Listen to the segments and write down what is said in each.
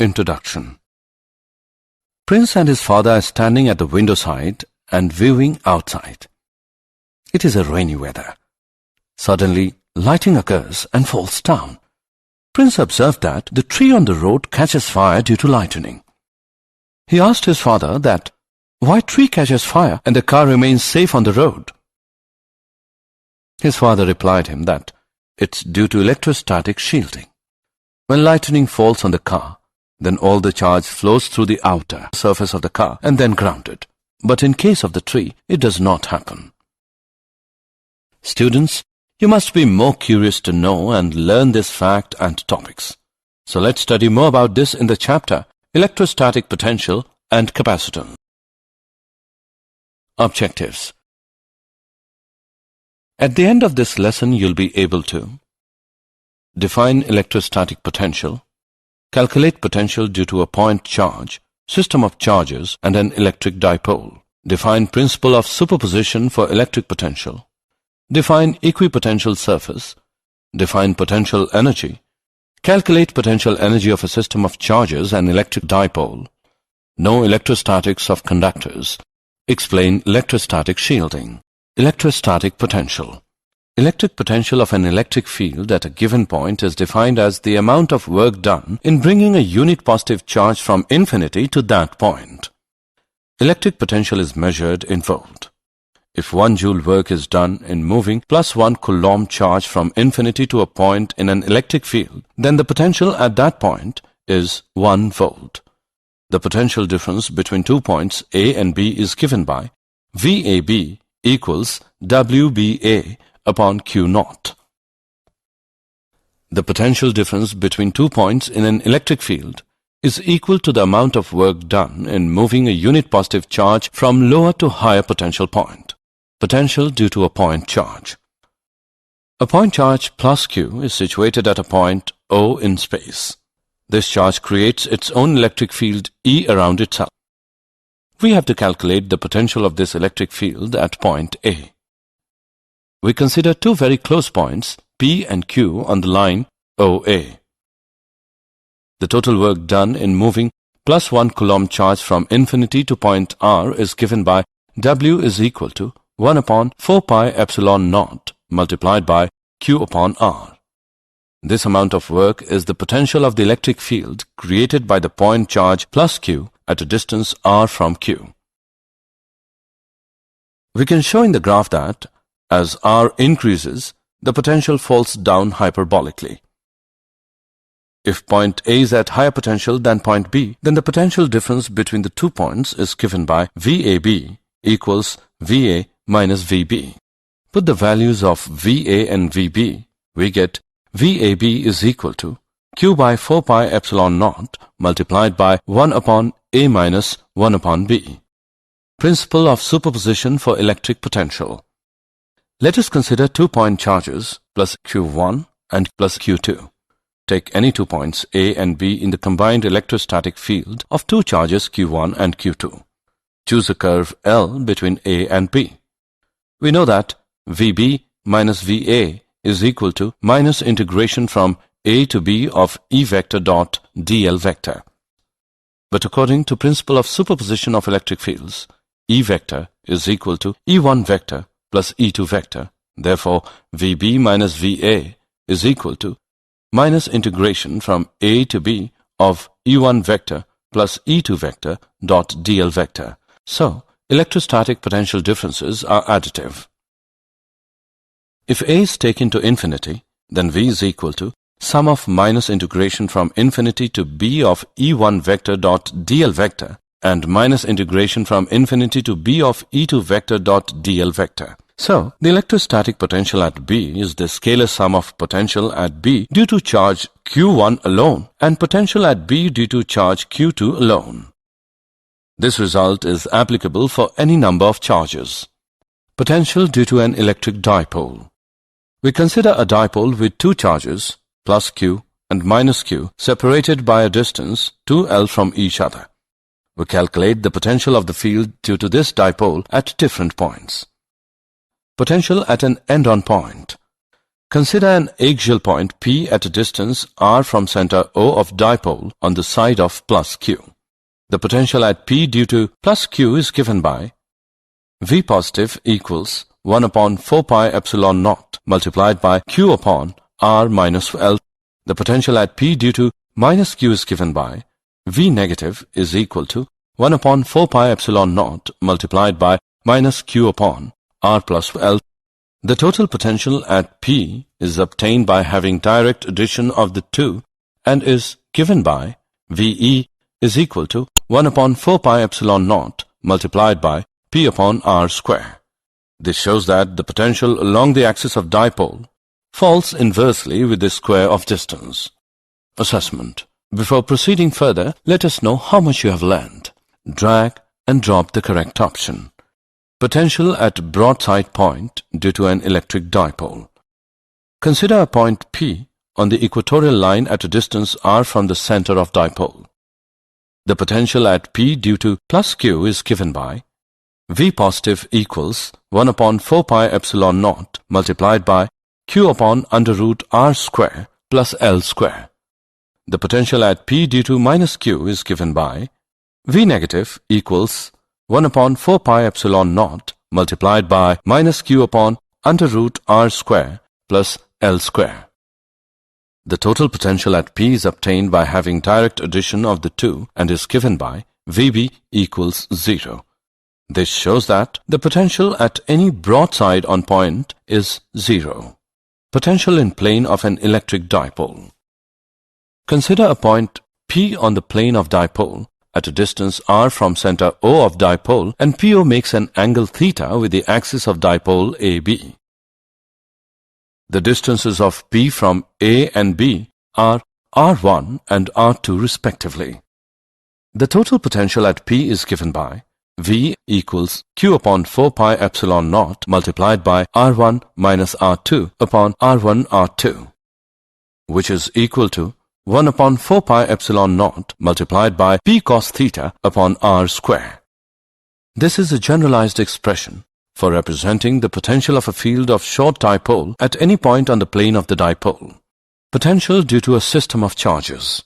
Introduction. Prince and his father are standing at the window side and viewing outside. It is a rainy weather. Suddenly, lightning occurs and falls down. Prince observed that the tree on the road catches fire due to lightning. He asked his father that why tree catches fire and the car remains safe on the road. His father replied him that it's due to electrostatic shielding. When lightning falls on the car, then all the charge flows through the outer surface of the car and then grounded. But in case of the tree, it does not happen. Students, you must be more curious to know and learn this fact and topics. So let's study more about this in the chapter Electrostatic Potential and Capacitance. Objectives. At the end of this lesson, you'll be able to define electrostatic potential, calculate potential due to a point charge, system of charges, and an electric dipole. Define principle of superposition for electric potential. Define equipotential surface. Define potential energy. Calculate potential energy of a system of charges and electric dipole. Know electrostatics of conductors. Explain electrostatic shielding. Electrostatic potential. Electric potential of an electric field at a given point is defined as the amount of work done in bringing a unit positive charge from infinity to that point. Electric potential is measured in volt. If 1 joule work is done in moving plus 1 coulomb charge from infinity to a point in an electric field, then the potential at that point is 1 volt. The potential difference between 2 points A and B is given by VAB equals WBA upon Q naught. The potential difference between 2 points in an electric field is equal to the amount of work done in moving a unit positive charge from lower to higher potential point. Potential due to a point charge. A point charge plus Q is situated at a point O in space. This charge creates its own electric field E around itself. We have to calculate the potential of this electric field at point A. We consider two very close points, P and Q, on the line OA. The total work done in moving plus 1 coulomb charge from infinity to point R is given by W is equal to 1 upon 4 pi epsilon naught multiplied by Q upon R. This amount of work is the potential of the electric field created by the point charge plus Q at a distance R from Q. We can show in the graph that as R increases, the potential falls down hyperbolically. If point A is at higher potential than point B, then the potential difference between the 2 points is given by VAB equals VA minus VB. Put the values of VA and VB, we get VAB is equal to Q by 4 pi epsilon naught multiplied by 1 upon A minus 1 upon B. Principle of superposition for electric potential. Let us consider 2 point charges plus Q1 and plus Q2. Take any 2 points A and B in the combined electrostatic field of 2 charges Q1 and Q2. Choose a curve L between A and B. We know that VB minus VA is equal to minus integration from A to B of E vector dot dl vector. But according to principle of superposition of electric fields, E vector is equal to E1 vector plus E2 vector. Therefore, VB minus VA is equal to minus integration from A to B of E1 vector plus E2 vector dot dl vector. So, electrostatic potential differences are additive. If A is taken to infinity, then V is equal to sum of minus integration from infinity to B of E1 vector dot dl vector and minus integration from infinity to B of E2 vector dot dl vector. So, the electrostatic potential at B is the scalar sum of potential at B due to charge Q1 alone and potential at B due to charge Q2 alone. This result is applicable for any number of charges. Potential due to an electric dipole. We consider a dipole with 2 charges, plus Q and minus Q, separated by a distance 2L from each other. We calculate the potential of the field due to this dipole at different points. Potential at an end-on point. Consider an axial point P at a distance r from center O of dipole on the side of plus Q. The potential at P due to plus Q is given by V positive equals 1 upon 4 pi epsilon naught multiplied by Q upon R minus L. The potential at P due to minus Q is given by V negative is equal to 1 upon 4 pi epsilon naught multiplied by minus Q upon R plus L. The total potential at P is obtained by having direct addition of the two and is given by VE is equal to 1 upon 4 pi epsilon naught multiplied by P upon R square. This shows that the potential along the axis of dipole falls inversely with the square of distance. Assessment. Before proceeding further, let us know how much you have learned. Drag and drop the correct option. Potential at broadside point due to an electric dipole. Consider a point P on the equatorial line at a distance r from the center of dipole. The potential at P due to plus Q is given by V positive equals 1 upon 4 pi epsilon naught multiplied by Q upon under root R square plus L square. The potential at P due to minus Q is given by V negative equals 1 upon 4 pi epsilon naught multiplied by minus Q upon under root R square plus L square. The total potential at P is obtained by having direct addition of the two and is given by VB equals 0. This shows that the potential at any broadside on point is 0. Potential in plane of an electric dipole. Consider a point P on the plane of dipole at a distance r from center O of dipole, and PO makes an angle theta with the axis of dipole AB. The distances of P from A and B are R1 and R2 respectively. The total potential at P is given by V equals Q upon 4 pi epsilon naught multiplied by R1 minus R2 upon R1 R2, which is equal to 1 upon 4 pi epsilon naught multiplied by P cos theta upon R square. This is a generalized expression for representing the potential of a field of short dipole at any point on the plane of the dipole. Potential due to a system of charges.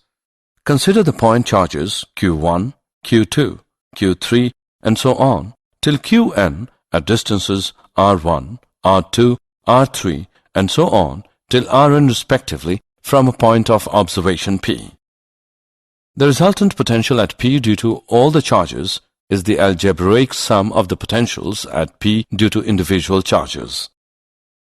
Consider the point charges Q1, Q2, Q3, and so on till Qn at distances R1, R2, R3, and so on till Rn respectively from a point of observation P. The resultant potential at P due to all the charges is the algebraic sum of the potentials at P due to individual charges.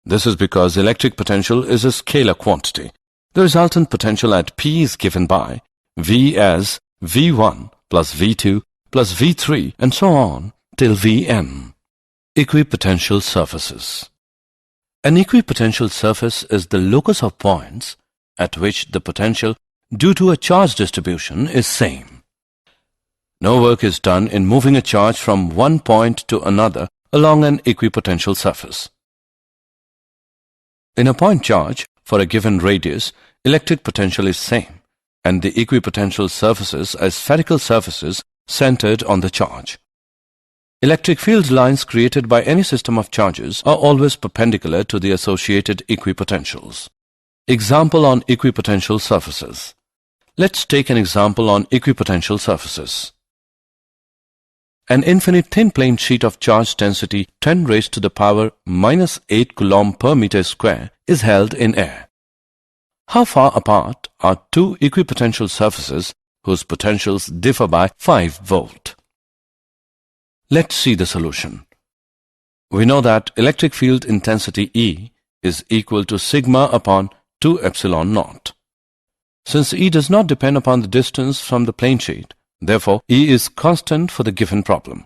This is because electric potential is a scalar quantity. The resultant potential at P is given by V as V1 plus V2 plus V3 and so on till Vn. Equipotential surfaces. An equipotential surface is the locus of points at which the potential due to a charge distribution is same. No work is done in moving a charge from one point to another along an equipotential surface. In a point charge, for a given radius, electric potential is same, and the equipotential surfaces are spherical surfaces centered on the charge. Electric field lines created by any system of charges are always perpendicular to the associated equipotentials. Example on equipotential surfaces. Let's take an example on equipotential surfaces. An infinite thin plane sheet of charge density 10 raised to the power minus 8 coulomb per meter square is held in air. How far apart are two equipotential surfaces whose potentials differ by 5 volt? Let's see the solution. We know that electric field intensity E is equal to sigma upon 2 epsilon naught. Since E does not depend upon the distance from the plane sheet, therefore E is constant for the given problem.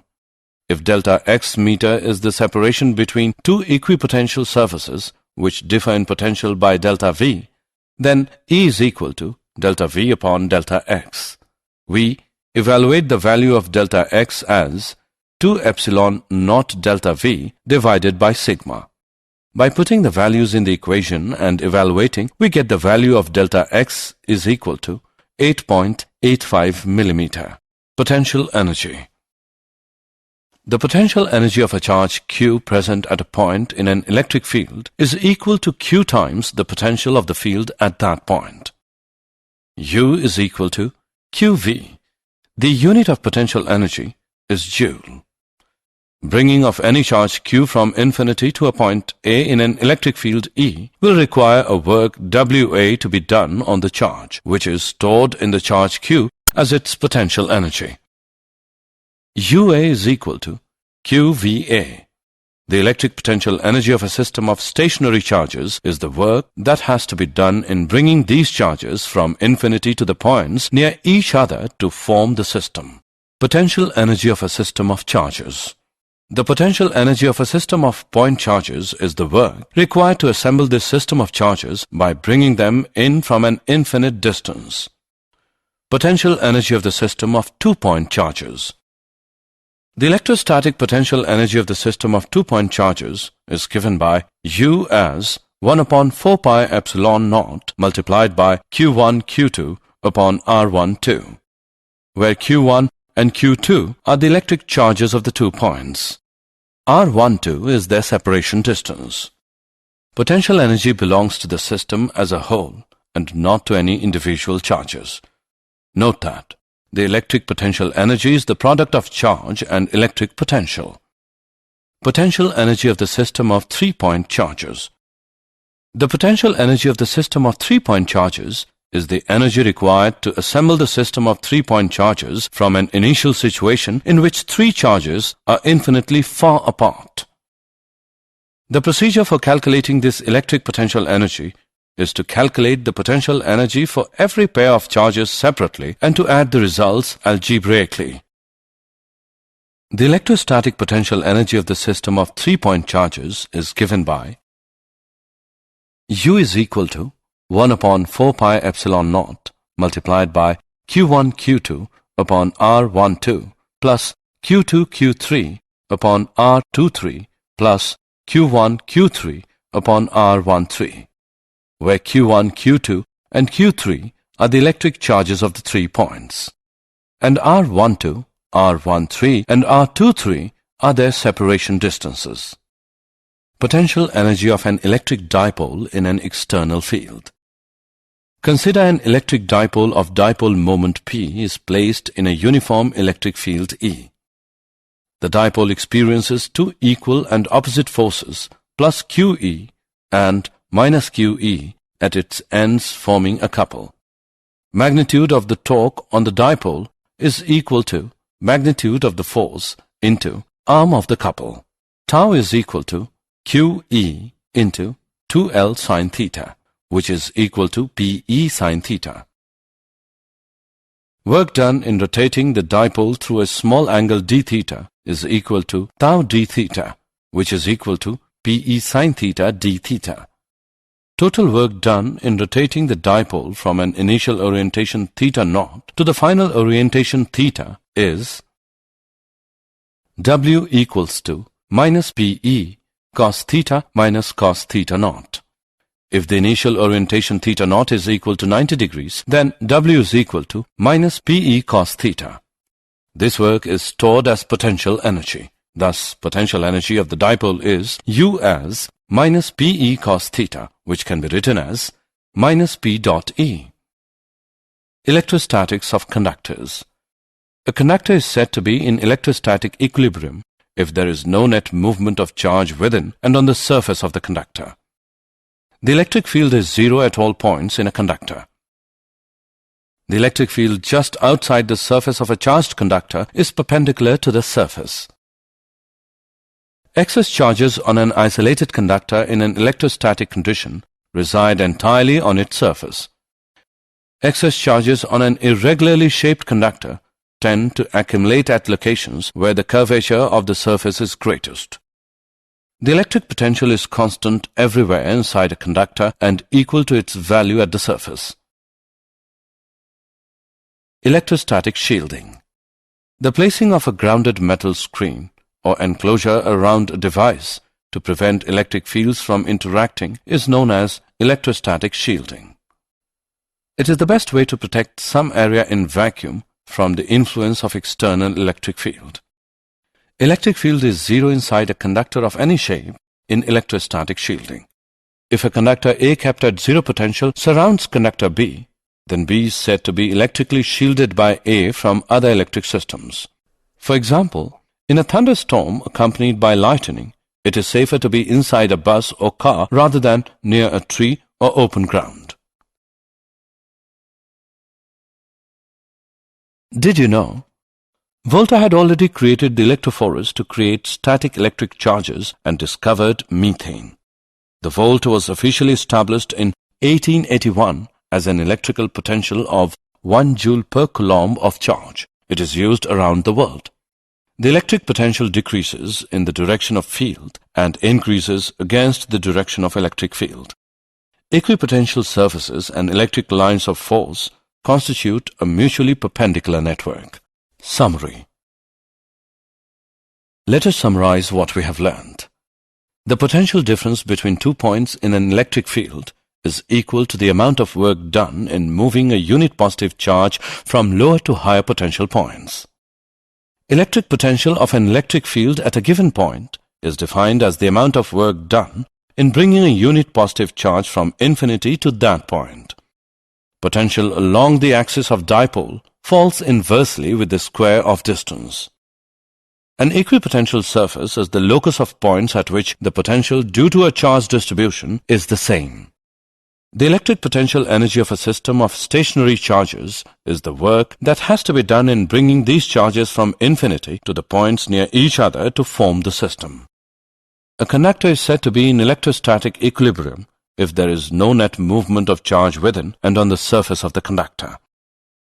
If delta x meter is the separation between two equipotential surfaces which differ in potential by delta V, then E is equal to delta V upon delta x. We evaluate the value of delta x as 2 epsilon naught delta V divided by sigma. By putting the values in the equation and evaluating, we get the value of delta x is equal to 8.85 millimeter. Potential energy. The potential energy of a charge Q present at a point in an electric field is equal to Q times the potential of the field at that point. U is equal to QV. The unit of potential energy is joule. Bringing of any charge Q from infinity to a point A in an electric field E will require a work WA to be done on the charge, which is stored in the charge Q as its potential energy. UA is equal to QVA. The electric potential energy of a system of stationary charges is the work that has to be done in bringing these charges from infinity to the points near each other to form the system. Potential energy of a system of charges. The potential energy of a system of point charges is the work required to assemble this system of charges by bringing them in from an infinite distance. Potential energy of the system of two-point charges. The electrostatic potential energy of the system of two-point charges is given by U as 1 upon 4 pi epsilon naught multiplied by Q1 Q2 upon R12, where Q1 and Q2 are the electric charges of the 2 points. R12 is their separation distance. Potential energy belongs to the system as a whole and not to any individual charges. Note that the electric potential energy is the product of charge and electric potential. Potential energy of the system of 3-point charges. The potential energy of the system of 3-point charges is the energy required to assemble the system of 3-point charges from an initial situation in which 3 charges are infinitely far apart. The procedure for calculating this electric potential energy is to calculate the potential energy for every pair of charges separately and to add the results algebraically. The electrostatic potential energy of the system of 3-point charges is given by U is equal to 1 upon 4 pi epsilon naught multiplied by Q1 Q2 upon R12 plus Q2 Q3 upon R23 plus Q1 Q3 upon R13, where Q1, Q2 and Q3 are the electric charges of the 3 points, and R12, R13 and R23 are their separation distances. Potential energy of an electric dipole in an external field. Consider an electric dipole of dipole moment P is placed in a uniform electric field E. The dipole experiences 2 equal and opposite forces plus QE and minus QE at its ends forming a couple. Magnitude of the torque on the dipole is equal to magnitude of the force into arm of the couple. Tau is equal to QE into 2L sine theta, which is equal to PE sine theta. Work done in rotating the dipole through a small angle d theta is equal to tau d theta, which is equal to PE sine theta d theta. Total work done in rotating the dipole from an initial orientation theta naught to the final orientation theta is W equals to minus PE cos theta minus cos theta naught. If the initial orientation theta naught is equal to 90 degrees, then W is equal to minus PE cos theta. This work is stored as potential energy. Thus, potential energy of the dipole is U as minus PE cos theta, which can be written as minus P dot E. Electrostatics of conductors. A conductor is said to be in electrostatic equilibrium if there is no net movement of charge within and on the surface of the conductor. The electric field is zero at all points in a conductor. The electric field just outside the surface of a charged conductor is perpendicular to the surface. Excess charges on an isolated conductor in an electrostatic condition reside entirely on its surface. Excess charges on an irregularly shaped conductor tend to accumulate at locations where the curvature of the surface is greatest. The electric potential is constant everywhere inside a conductor and equal to its value at the surface. Electrostatic shielding. The placing of a grounded metal screen or enclosure around a device to prevent electric fields from interacting is known as electrostatic shielding. It is the best way to protect some area in vacuum from the influence of external electric field. Electric field is zero inside a conductor of any shape in electrostatic shielding. If a conductor A kept at zero potential surrounds conductor B, then B is said to be electrically shielded by A from other electric systems. For example, in a thunderstorm accompanied by lightning, it is safer to be inside a bus or car rather than near a tree or open ground. Did you know? Volta had already created the electrophorus to create static electric charges and discovered methane. The volt was officially established in 1881 as an electrical potential of 1 joule per coulomb of charge. It is used around the world. The electric potential decreases in the direction of field and increases against the direction of electric field. Equipotential surfaces and electric lines of force constitute a mutually perpendicular network. Summary. Let us summarize what we have learned. The potential difference between 2 points in an electric field is equal to the amount of work done in moving a unit positive charge from lower to higher potential points. Electric potential of an electric field at a given point is defined as the amount of work done in bringing a unit positive charge from infinity to that point. Potential along the axis of dipole falls inversely with the square of distance. An equipotential surface is the locus of points at which the potential due to a charge distribution is the same. The electric potential energy of a system of stationary charges is the work that has to be done in bringing these charges from infinity to the points near each other to form the system. A conductor is said to be in electrostatic equilibrium if there is no net movement of charge within and on the surface of the conductor.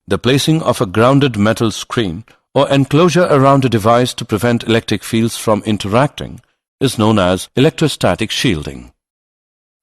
The placing of a grounded metal screen or enclosure around a device to prevent electric fields from interacting is known as electrostatic shielding.